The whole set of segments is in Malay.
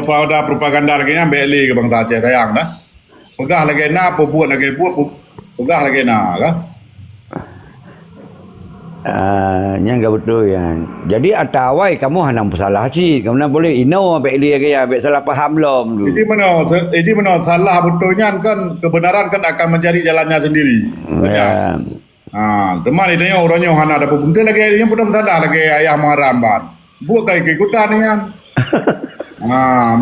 propaganda lagi nya beli ke bangsa Aceh tayang dah. Pegah lagi na buat lagi buat pegah lagi na kah? Yang enggak betul ya. Jadi atawai kamu hanam salah sih. Kamu nak boleh ino baik dia ke ya, baik salah faham lom tu. Jadi mana salah betulnya kan kebenaran kan akan mencari jalannya sendiri. Ya. Teman itu orangnya hana ada pun lagi yang pun salah lagi ayah maramban. Buat kayak ikutan ni kan.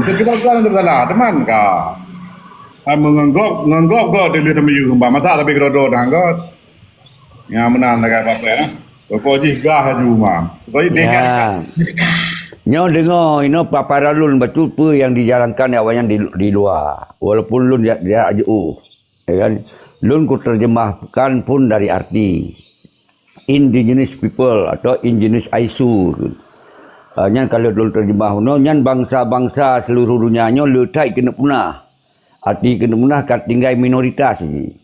Mesti kita kan salah teman ka. Menganggap kau dia lebih kembang masa tapi kerodo dah kau. Yang menang dekat apa ya? Kau jihgah cuma. Kau dekat. Nyo dengar ino paparalun betul apa yang dijalankan awalnya di luar. Walaupun lun dia jauh. Ya kan? Lun ku terjemahkan pun dari arti indigenous people atau indigenous ISU. Nyan kalau lun terjemah no nyan bangsa-bangsa seluruh dunia nyo letai kena punah. Arti kena punah kat tinggal minoritas ni.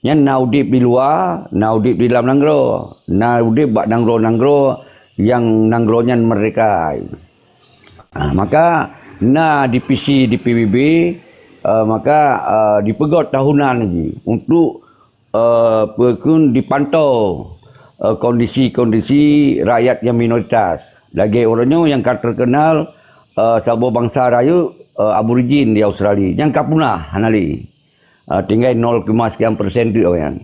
Nyan naudip di luar, naudip di dalam nanggro, naudip bak nanggro yang nanggronya mereka. Maka di PC di PBB maka dipegot tahunan lagi untuk perkun dipantau kondisi rakyat yang minoritas. Lagi orangnya yang terkenal sebuah bangsa raya aborigin di Australia yang kapunah hanali. Tinggal 0, sekian persen tu kan.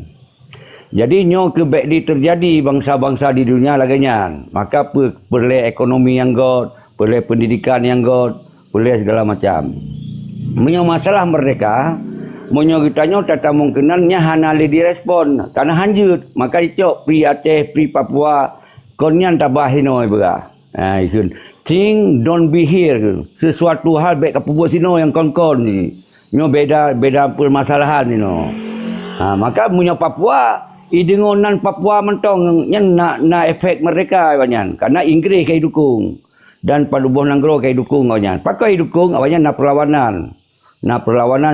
Jadi nyo kebek di terjadi bangsa-bangsa di dunia laganya. Maka perlu ekonomi yang god, perlu pendidikan yang god, perlu segala macam. Menyo masalah mereka, menyo kitanya tata mungkinannya hanali direspon karena hanjut. Maka dicok pri Aceh, pri Papua, konyan tabahino ibaga. Isun. Thing don't be here. Sesuatu hal baik kapubuk sino yang kon-kon ni. Nyo beda permasalahan ni no. Maka punya Papua, idengonan Papua mentong yang na efek mereka banyak. Karena Inggris kaya dukung dan padubuh nanggro kaya dukung banyak. Pakai dukung awalnya na perlawanan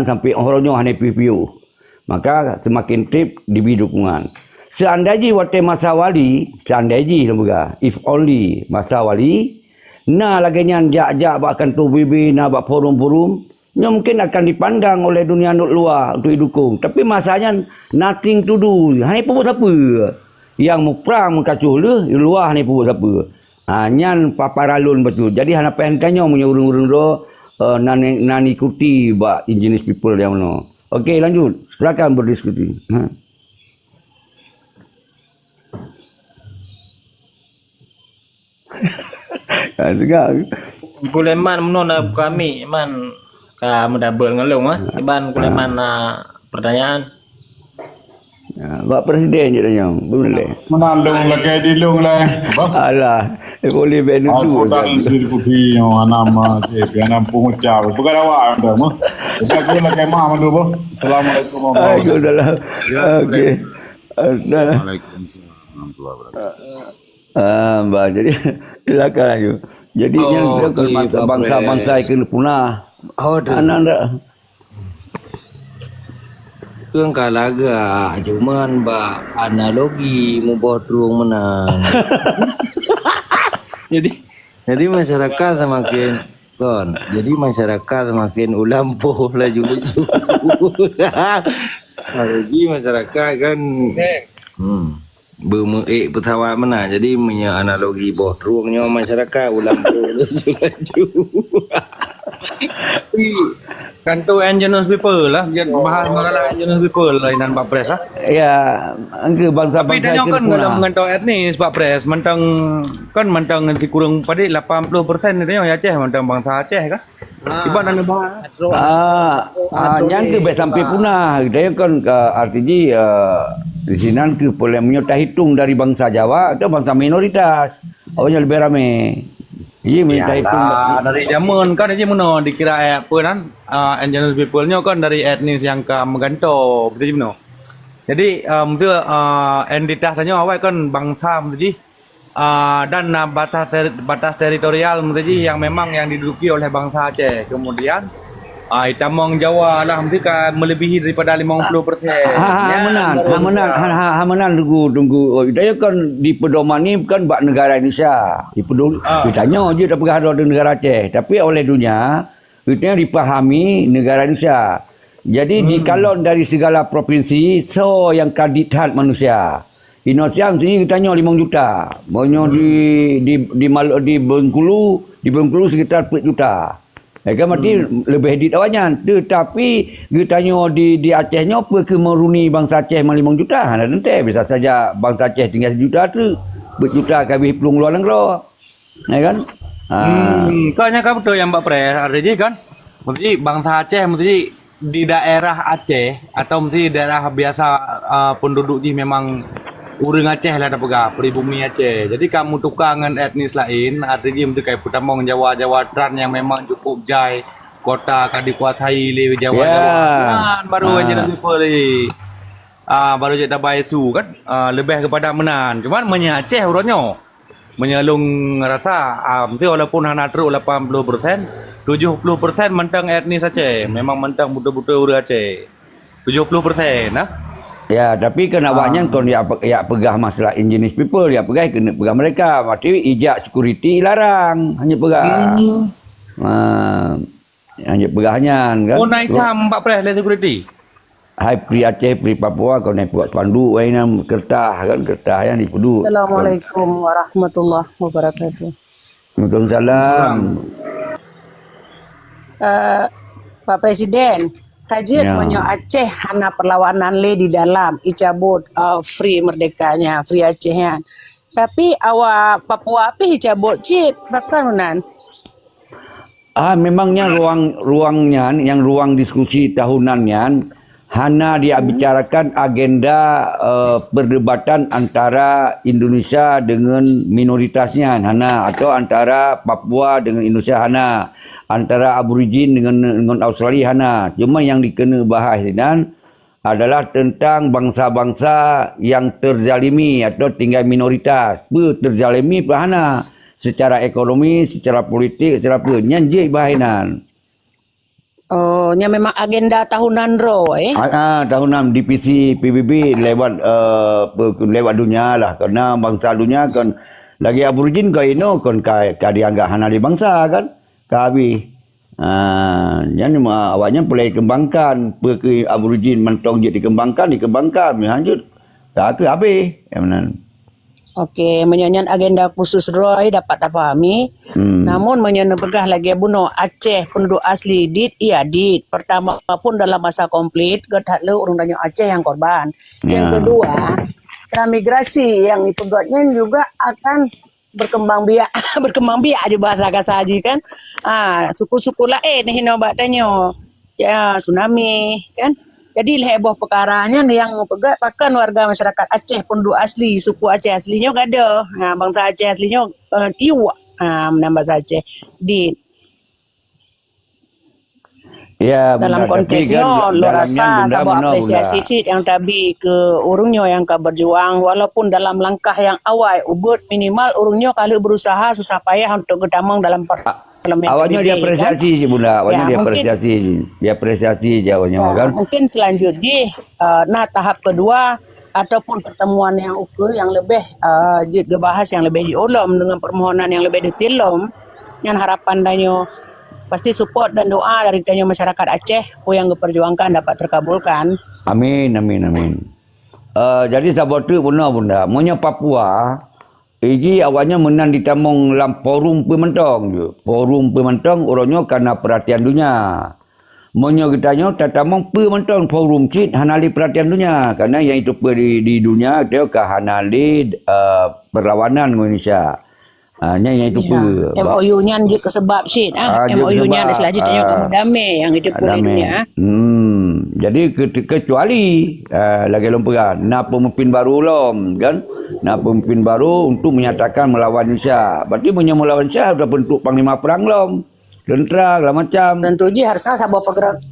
sampai orangnya hanya pipiu. Maka semakin trip dibi dukungan. Seandainya waktu masa wali, seandainya lembaga, if only masa wali, na lagi nyan jak bahkan tu bibi na bak forum-forum. Nya mungkin akan dipandang oleh dunia luar untuk didukung. Tapi masanya nothing to do. Hanya pun siapa? Yang muprang mengkacuh le, luar hanya pun siapa? Nyan paparalun betul. Jadi hana penkannya punya urung-urung do nan ikuti bak indigenous people yang mana. Okey lanjut. Silakan berdiskusi. Sekarang kuleman menona kami man mendabel ngelung Iban kuleman pertanyaan. Pak Presiden je tanya. Boleh. Menandung lagi di lung lah. Alah, boleh benu tu. Aku tak diskusi yang nama je, biar pun ucap. Bukan awak anda mah. Aku lagi mah mandu boh. Assalamualaikum warahmatullahi wabarakatuh. Okey. Waalaikumsalam warahmatullahi Mbak, jadi silakan ayo. Jadi yang bangsa-bangsa kena punah. Anak Tuang kalaga cuman analogi mu bodrung menang. jadi masyarakat semakin jadi masyarakat semakin ulampuh laju-laju. Analogi masyarakat kan bermeik petawat mana. Jadi punya analogi bodrungnya masyarakat ulampuh laju-laju. Kanto indigenous people lah, jadi bahan mengalah indigenous people lainan Pak Pres lah. Ya, angka bangsa-bangsa. Tapi tanya kan dalam mengantau etnis Pak Pres, mentang nanti kurang pada 80% ni tanya Aceh, mentang bangsa Aceh kan? Tiba nang bahan. Yang ke baik sampai punah. Dia kan artinya di sini ke boleh menyerta hitung dari bangsa Jawa atau bangsa minoritas. Awalnya lebih ramai. Iya minta itu dari zaman kan aja mana dikira apa kan indigenous people-nya kan dari etnis yang ke Meganto betul benar. Jadi mesti entitasnya awal kan bangsa mesti dan batas teritorial mesti yang memang yang diduduki oleh bangsa Aceh. Kemudian Itamong Jawa lah mesti kan melebihi daripada 50%. Menang tunggu. Dia kan di pedoman ni kan bak negara Indonesia. Ditanya je tak pernah ada negara Aceh. Tapi oleh dunia kita dipahami negara Indonesia. Jadi dikalon dari segala provinsi, so yang kandidat manusia. Indonesia mesti kita nyo 5 juta. Monyo di Bengkulu sekitar 4 juta. Kan mati lebih edit awannya. Tetapi kita nyo di Aceh nyo apa ke meruni bangsa Aceh 5 juta. Nanti bisa saja bangsa Aceh tinggal 1 juta tu. 4 juta kami pelung luar negara. Kan? Kau nyangka betul yang Mbak Pre, artinya kan, mesti bangsa Aceh mesti di daerah Aceh atau mesti daerah biasa penduduk ni memang urang Aceh lah dah pegah, pribumi Aceh. Jadi kamu tukar dengan etnis lain, artinya mesti kayak Putamong Jawa Tran yang memang cukup jai kota kan dikuasai oleh Jawa. Kan baru aja nanti boleh. Baru je dah baisu kan, lebih kepada menan. Cuman Aceh urutnya menyalung rasa mesti walaupun hana teruk 80%, 70% mentang etnis Aceh. Memang mentang betul-betul orang Aceh. 70%, nah. Ya, tapi kena awaknya kon ya pegah masalah indigenous people, ya kena pegah mereka. Mati ijak security larang, hanya pegah. Hanya pegahnya kan. Oh, naik jam Mbak Pre le security. Hai pri Aceh, pri Papua kau naik buat spanduk wainam kertas yang dipeduk. Assalamualaikum warahmatullahi wabarakatuh. Waalaikumsalam. Pak Presiden, kajian Ya. menyo Aceh hana perlawanan le di dalam icabut free merdekanya, free Acehnya. Tapi awak Papua api icabut cit, bahkan unan. Memangnya ruang diskusi tahunannya hana dia bicarakan agenda perdebatan antara Indonesia dengan minoritasnya hana, atau antara Papua dengan Indonesia hana, antara Aborigin dengan Australia hana. Cuma yang dikena bahas ini adalah tentang bangsa-bangsa yang terzalimi atau tinggal minoritas. Terzalimi hana secara ekonomi, secara politik, secara apa. Nyanjik bahasan. Oh, nya memang agenda tahunan ro Tahunan DPC PBB lewat dunia lah, karena bangsa dunia kan lagi Aborigin kau kan dianggap hana di bangsa kan kabi. Jadi awaknya boleh kembangkan pergi Aborigin mentong je dikembangkan lanjut tak ke habis Okey, menyanyian agenda khusus Roy dapat dipahami. Namun menyanyian pegah lagi buno Aceh penduduk asli dit. Pertama pun dalam masa komplit getat le urang danyo Aceh yang korban. Yang kedua, transmigrasi yang dipegatnya juga akan berkembang biak aja bahasa kasaji kan. Suku-suku lain hino badanyo. Ya, tsunami kan. Jadi heboh perkaranya yang pegat pakan warga masyarakat Aceh penduduk asli, suku Aceh aslinya gak ada. Bangsa Aceh aslinya iwa menambah Aceh di ya, dalam konteksnya lo rasa sabab apresiasi cik yang tabi ke urungnya yang ka berjuang walaupun dalam langkah yang awal ubud minimal urungnya kalau berusaha susah payah untuk gedamang dalam awalnya dia apresiasi je bunda, awalnya dia apresiasi je awalnya kan. Mungkin selanjutnya tahap kedua ataupun pertemuan yang yang lebih dibahas yang lebih diulam dengan permohonan yang lebih detail yang harapan danyo pasti support dan doa dari danyo masyarakat Aceh yang diperjuangkan dapat terkabulkan. Amin. Jadi sahabat tu bunda monya Papua Iji awalnya menang ditamong dalam forum pementong je. Forum pementong orangnya karena perhatian dunia. Monyo kitanya tatamong pementong forum cit hanali perhatian dunia. Karena yang itu di dunia dia ke hanali perlawanan Indonesia. Yang itu MOU-nya je kesebab cit. MOU-nya ada selanjutnya kamu damai yang itu pun di dunia. Jadi kecuali lagi lomperan nak pemimpin baru kan, nak pemimpin baru untuk menyatakan melawan Indonesia. Berarti punya melawan Indonesia sudah bentuk panglima perang tentera lah macam. Tentu je harusnya sebuah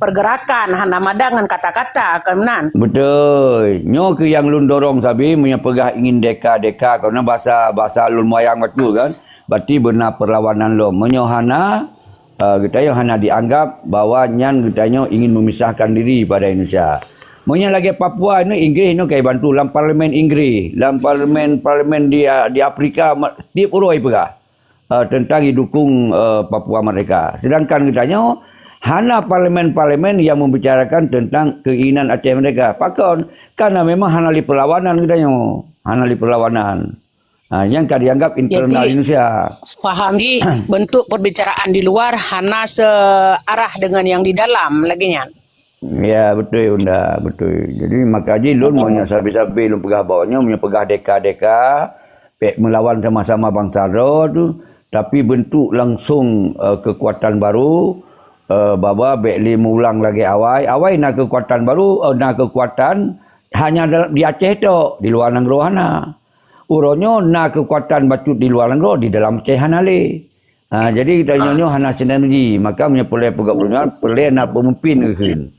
pergerakan hana madangan kata-kata kemenan. Betul. Nyo ke yang lun dorong sabi punya pegah ingin deka karena bahasa lun moyang betul kan. Berarti benar perlawanan lo. Menyo hana kita yang hanya dianggap bahawa nyan kita ingin memisahkan diri pada Indonesia. Monya lagi Papua ini Inggris ini kayak bantu dalam parlimen Inggris, dalam parlimen di Afrika tiap uroi pegah tentang didukung Papua mereka. Sedangkan kita Hana parlimen-parlimen yang membicarakan tentang keinginan Aceh mereka. Pakon, karena memang hanali perlawanan katanya. Hanali perlawanan. Yang kan dianggap internal Jadi, Indonesia. Faham di bentuk perbicaraan di luar hana searah dengan yang di dalam lagi nya. Ya betul Unda, betul. Jadi makaji lun punya sabi-sabi lun pegah bawahnya punya pegah deka-deka melawan sama-sama bangsa Ro tu, tapi bentuk langsung kekuatan baru bawa bekli mulang lagi awai nak kekuatan baru nak kekuatan hanya di Aceh tu, di luar negeri hana. Uronyo nak kekuatan bacut di luar negeri di dalam Aceh hanale. Jadi kita nyonya hana sinergi, maka punya pelai pegawai pelai nak pemimpin ke.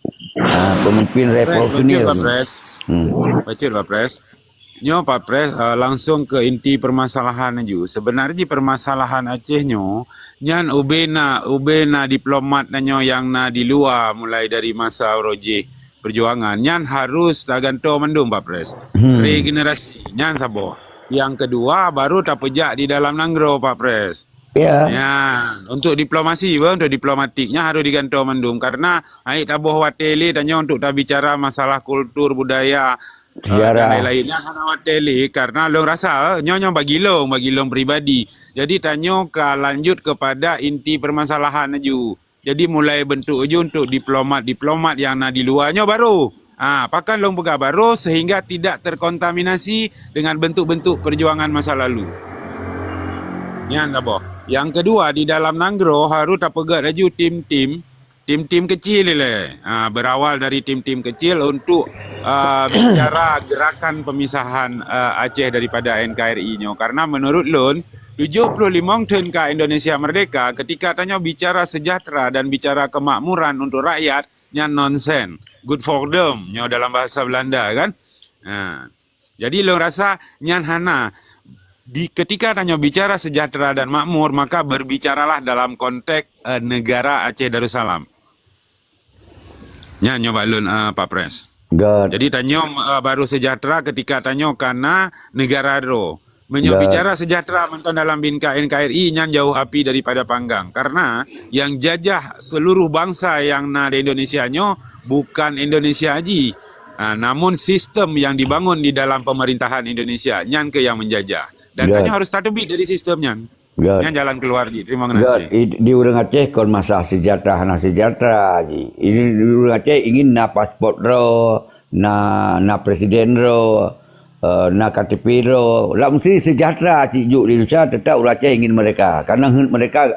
Pemimpin revolusioner. Pak Pres. Betul Pak Pres. Nyo Pak Pres langsung ke inti permasalahan ju. Sebenarnya permasalahan Aceh nyo nyan ubena diplomat nyo yang na di luar mulai dari masa Roji perjuangan nyan harus taganto mendung Pak Pres. Regenerasi nyan sabo. Yang kedua baru tak pejak di dalam nanggro Pak Pres. Ya, untuk diplomasi, untuk diplomatiknya harus digantung mendung karena aik tabuh wateli tanya untuk tak bicara masalah kultur budaya dan lain-lainnya karena wateli karena lo rasa nyonya bagi long pribadi. Jadi tanya ke lanjut kepada inti permasalahan aju. Jadi mulai bentuk aju untuk diplomat yang na di luarnya baru. Pakan long pegah baru sehingga tidak terkontaminasi dengan bentuk-bentuk perjuangan masa lalu. Yang Yang kedua di dalam nanggro harus terpegat laju tim-tim kecil berawal dari tim-tim kecil untuk bicara gerakan pemisahan Aceh daripada NKRI-nya karena menurut Lun 75 tahun ke Indonesia merdeka ketika tanya bicara sejahtera dan bicara kemakmuran untuk rakyat nyan nonsen good for them nyo dalam bahasa Belanda kan. Jadi Lun rasa nyan hana ketika tanya bicara sejahtera dan makmur, maka berbicaralah dalam konteks negara Aceh Darussalam. Ya, nyoba lun Pak Pres. Jadi tanya baru sejahtera ketika tanya karena negara ro. Bicara sejahtera menton dalam binka NKRI nyan jauh api daripada panggang. Karena yang jajah seluruh bangsa yang na di Indonesia nyo bukan Indonesia aja. Namun sistem yang dibangun di dalam pemerintahan Indonesia nyan ke yang menjajah. Dan tanya harus strategi dari sistemnya. Yang jalan keluar ji. Terima kasih. Di urang Aceh kon masalah sejahtera hana sejahtera ji. Ini di urang Aceh ingin na pasport ro, na presiden ro, na KTP ro. Lah mesti sejahtera ci juk di Indonesia tetap urang Aceh ingin mereka. Karena mereka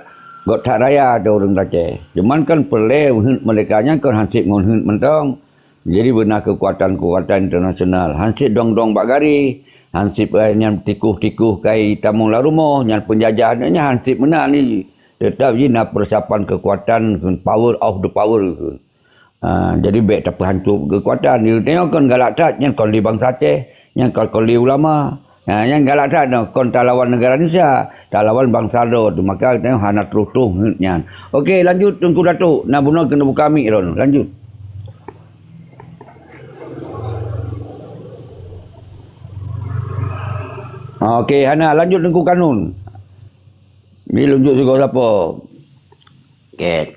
got tak raya ada urang Aceh. Cuman kan pelai mereka nya kon hansip ngon mentong. Jadi benar kekuatan internasional. Hansip dong-dong bagari. Hansip yang tikuh-tikuh kai tamung larumo yang penjajahannya hansip mana ni tetap je nak persiapan kekuatan power of the power jadi baik tak hancur kekuatan ni tengok kon galak tak yang kon li bangsa Aceh yang kon li ulama yang galak tak kon tak lawan negara Indonesia tak lawan bangsa do maka tengok hana terus nyan. Okey lanjut Tungku Datuk nak bunuh kena buka mic ron lanjut. Okey, Hana lanjut Tengku Kanun. Ni lanjut juga siapa? Okey.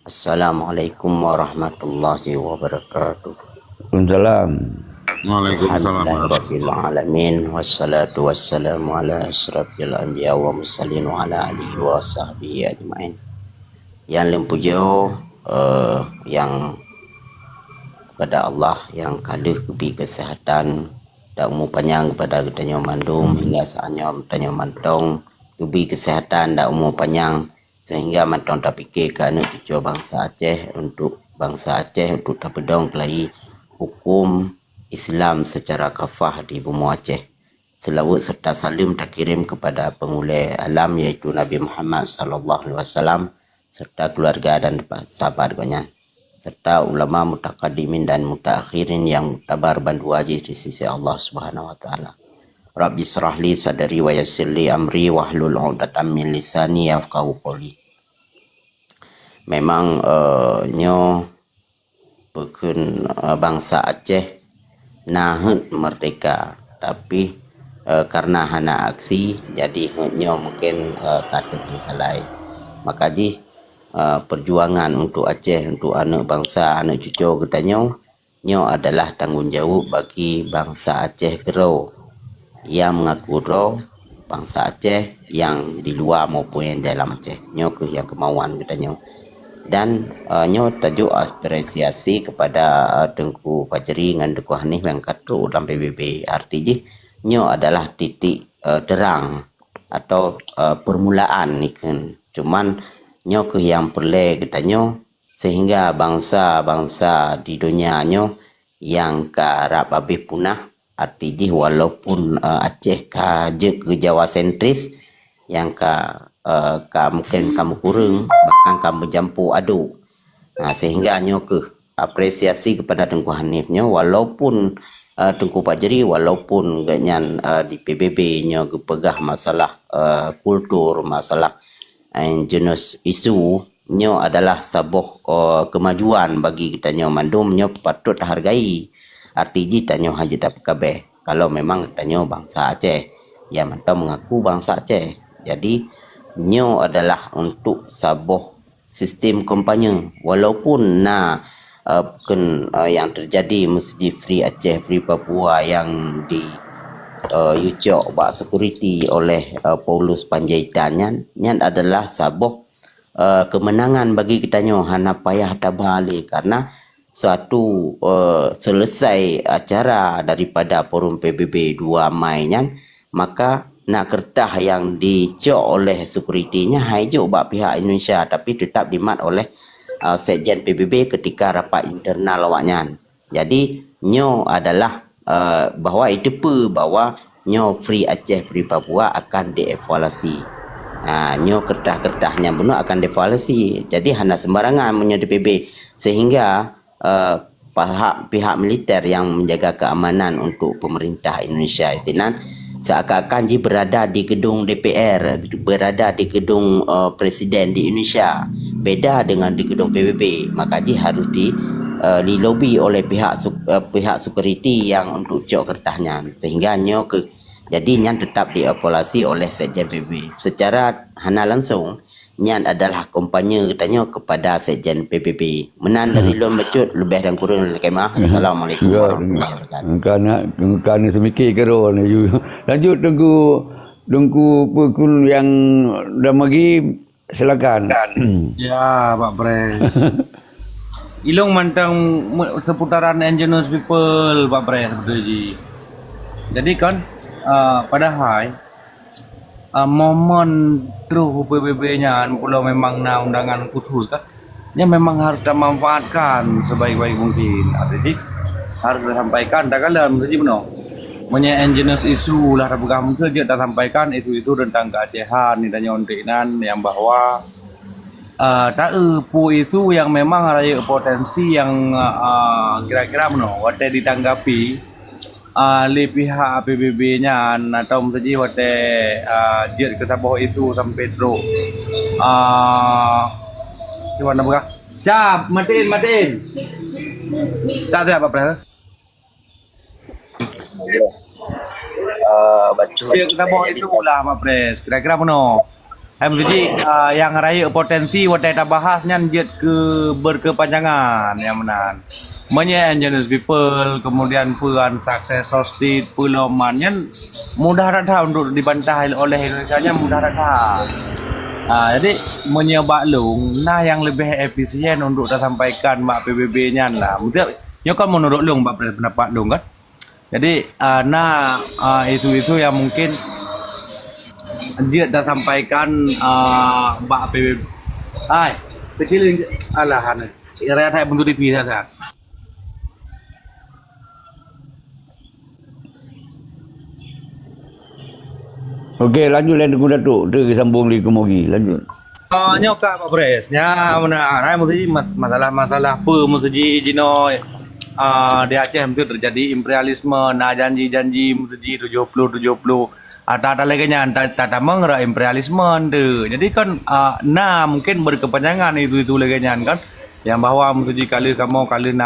Assalamualaikum warahmatullahi wabarakatuh. Waalaikumsalam. Waalaikumsalam. Alhamdulillahirrahmanirrahim. Wassalatu wassalamu ala asyrafil anbiya wa mursalin wa ala alihi wa sahbihi ajma'in. Yang lempujo yang kepada Allah yang kalah kebi kesehatan dan umur panjang kepada Ketanyo Mandum hingga saatnya Ketanyo Mantong kebi kesehatan dan umur panjang sehingga Mantong tak fikir ke anak cucu bangsa Aceh untuk tak pedong kelai hukum Islam secara kafah di bumi Aceh. Selawat serta salim tak kirim kepada pengulai alam iaitu Nabi Muhammad sallallahu alaihi wasallam serta keluarga dan sahabatnya serta ulama mutaqaddimin dan mutaakhirin yang tabar bandu wajib di sisi Allah Subhanahu wa taala. Rabbi shrah li sadri wa yassir li amri wahlul 'uqdatam min lisani yafqahu qawli. Memang nyo pekun bangsa Aceh nahut merdeka tapi karena hana aksi jadi nyo mungkin kata tinggalai. Maka ji perjuangan untuk Aceh, untuk anak bangsa, anak cucu katanya, nyo adalah tanggungjawab bagi bangsa Aceh Kero yang mengaku ro bangsa Aceh yang di luar maupun yang dalam Aceh. Nyo ke yang kemauan katanya. Dan nyo tajuk apresiasi kepada Tengku Fajri dengan Tengku Hanif yang kata dalam PBB. Artinya nyo adalah titik terang atau permulaan ni kan. Cuman nyo ke yang perle katanya sehingga bangsa-bangsa di dunia nyo yang karap habis punah. Artinya walaupun Aceh je ke Jawa sentris yang mungkin kamu kurang bahkan kamu campur aduk. Sehingga nyo ke apresiasi kepada Tengku Hanif nyo walaupun Tengku Fajri walaupun ganyan di PBB nyo ke pegah masalah kultur, masalah jenis isu nyo adalah sebuah kemajuan bagi kita nyo mandum nyo patut hargai. Artinya tanyo haji dapat kabeh kalau memang tanyo bangsa Aceh yang mantap mengaku bangsa Aceh. Jadi nyo adalah untuk sebuah sistem kampanye walaupun yang terjadi mesti Free Aceh, Free Papua yang di Yucok bak security oleh Paulus Panjaitan nyan adalah sebuah kemenangan bagi kita nyo hana payah tabali karena suatu selesai acara daripada forum PBB 2 Mai nyan maka nak kertas yang dicok oleh security-nya haijuk bak pihak Indonesia tapi tetap dimat oleh Sekjen PBB ketika rapat internal awaknya. Jadi nyo adalah bahawa itu bahwa nyo Free Aceh, Free Papua akan dievaluasi. Nyo kertas-kertasnya benar akan dievaluasi. Jadi hanya sembarangan menyo DPB sehingga pihak militer yang menjaga keamanan untuk pemerintah Indonesia itu seakan-akan dia berada di gedung DPR, berada di gedung presiden di Indonesia. Beda dengan di gedung PBB, maka dia harus dilobi oleh pihak security yang untuk cok kertasnya sehingga nyo jadi nyan tetap dievaluasi oleh Sekjen PBB. Secara hana langsung nyan adalah kampanye katanya kepada Sekjen PBB. Menan dari Lon Becut lebih dan kurang kemah. Assalamualaikum warahmatullahi wabarakatuh. Kerana semikir kero ni you. Lanjut tunggu pukul yang dah bagi silakan. Ya, Pak Pres. Ilung mantang seputaran Indigenous People, Pak Pres, betul ji. Jadi kan padahal momen terus PBB-nya pulau memang undangan khusus kan, yang memang harus dimanfaatkan sebaik-baik mungkin. Jadi harus disampaikan. Tak kalah mesti benar. Punya Indigenous isu lah kamu saja tak sampaikan isu tentang keacehan ni dan nyontinan yang bahwa tak isu yang memang ada potensi yang kira-kira benar. Wate ditanggapi oleh pihak PBB-nya atau mesti wate jet ke sabah itu sampai terus gimana buka? Siap, matiin. Siap Pak Pres. Kita bawa itu lah Pak Pres. Kira-kira benar. MVG yang raya potensi wate kita bahasnya jet ke berkepanjangan yang menan. Menya Indigenous People kemudian puan sukses sosted pulomannya mudah rata untuk dibantah oleh Indonesia nya mudah rata. Jadi menyebab lung yang lebih efisien untuk disampaikan mak PBB-nya lah. Mungkin kan menurut lung Pak pendapat lung kan. Jadi isu-isu yang mungkin dia dah sampaikan Mbak PBB. Kecil alahan. Area saya bentuk TV saja. Okey, lanjut lain tunggu Datuk. Dia sambung lagi kemogi. Lanjut. Nyokak Pak Pres. Nya mana mesti masalah apa mesti jino di Aceh mesti terjadi imperialisme, janji-janji mesti 70 ada lagi nya tak mengira imperialisme tu. Jadi kan mungkin berkepanjangan itu lagi nya kan yang bahwa mesti kali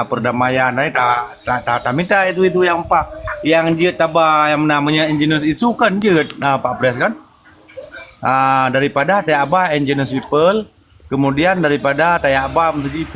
perdamaian tak minta itu yang apa yang dia tabah yang namanya Indigenous isu kan dia Pak Pres kan daripada ada Indigenous People Kemudian daripada Tayak Bam tu ji